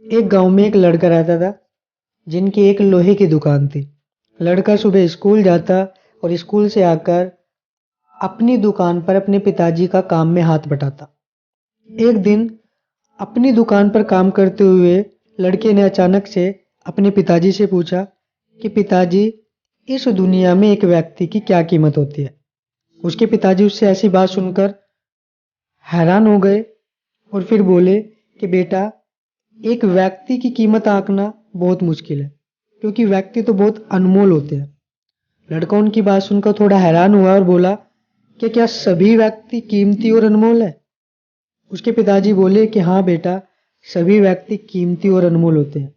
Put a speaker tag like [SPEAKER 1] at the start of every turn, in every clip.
[SPEAKER 1] एक गांव में एक लड़का रहता था जिनकी एक लोहे की दुकान थी। लड़का सुबह स्कूल जाता और स्कूल से आकर अपनी दुकान पर अपने पिताजी का काम में हाथ बटाता। एक दिन अपनी दुकान पर काम करते हुए लड़के ने अचानक से अपने पिताजी से पूछा कि पिताजी, इस दुनिया में एक व्यक्ति की क्या कीमत होती है। उसके पिताजी उससे ऐसी बात सुनकर हैरान हो गए और फिर बोले कि बेटा, एक व्यक्ति की कीमत आंकना बहुत मुश्किल है, क्योंकि व्यक्ति तो बहुत अनमोल होते हैं। लड़का उनकी बात सुनकर थोड़ा हैरान हुआ और बोला कि क्या सभी व्यक्ति कीमती और अनमोल है। उसके पिताजी बोले कि हाँ बेटा, सभी व्यक्ति कीमती और अनमोल होते हैं।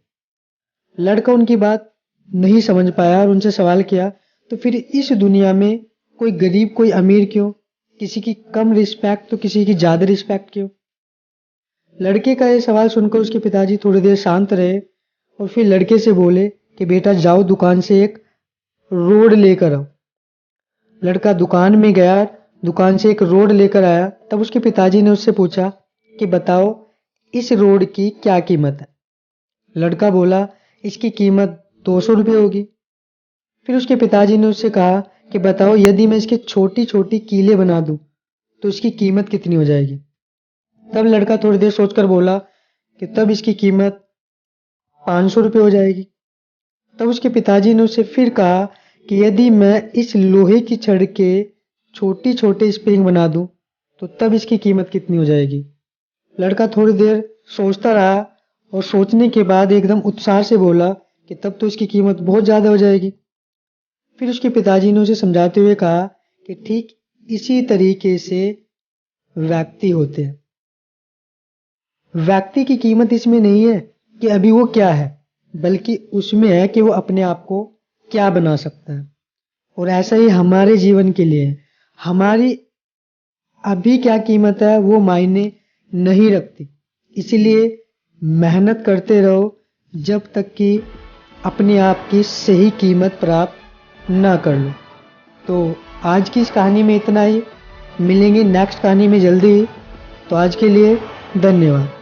[SPEAKER 1] लड़का उनकी बात नहीं समझ पाया और उनसे सवाल किया, तो फिर इस दुनिया में कोई गरीब कोई अमीर क्यों, किसी की कम रिस्पेक्ट तो किसी की ज्यादा रिस्पेक्ट क्यों। लड़के का यह सवाल सुनकर उसके पिताजी थोड़ी देर शांत रहे और फिर लड़के से बोले कि बेटा जाओ, दुकान से एक रोड लेकर आओ। लड़का दुकान में गया, दुकान से एक रोड लेकर आया। तब उसके पिताजी ने उससे पूछा कि बताओ, इस रोड की क्या कीमत है। लड़का बोला, इसकी कीमत 200 रुपये होगी। फिर उसके पिताजी ने उससे कहा कि बताओ, यदि मैं इसके छोटी छोटी कीलें बना दूं तो इसकी कीमत कितनी हो जाएगी। तब लड़का थोड़ी देर सोचकर बोला कि तब इसकी कीमत 500 रुपये हो जाएगी। तब उसके पिताजी ने उससे फिर कहा कि यदि मैं इस लोहे की छड़ के छोटी छोटे स्प्रिंग बना दूं तो तब इसकी कीमत कितनी हो जाएगी। लड़का थोड़ी देर सोचता रहा और सोचने के बाद एकदम उत्साह से बोला कि तब तो इसकी कीमत बहुत ज्यादा हो जाएगी। फिर उसके पिताजी ने उसे समझाते हुए कहा कि ठीक इसी तरीके से व्यक्ति होते हैं। व्यक्ति की कीमत इसमें नहीं है कि अभी वो क्या है, बल्कि उसमें है कि वो अपने आप को क्या बना सकता है। और ऐसा ही हमारे जीवन के लिए है। हमारी अभी क्या कीमत है वो मायने नहीं रखती। इसीलिए मेहनत करते रहो जब तक कि अपने आप की सही कीमत प्राप्त ना कर लो। तो आज की इस कहानी में इतना ही। मिलेंगे नेक्स्ट कहानी में जल्दी ही। तो आज के लिए धन्यवाद।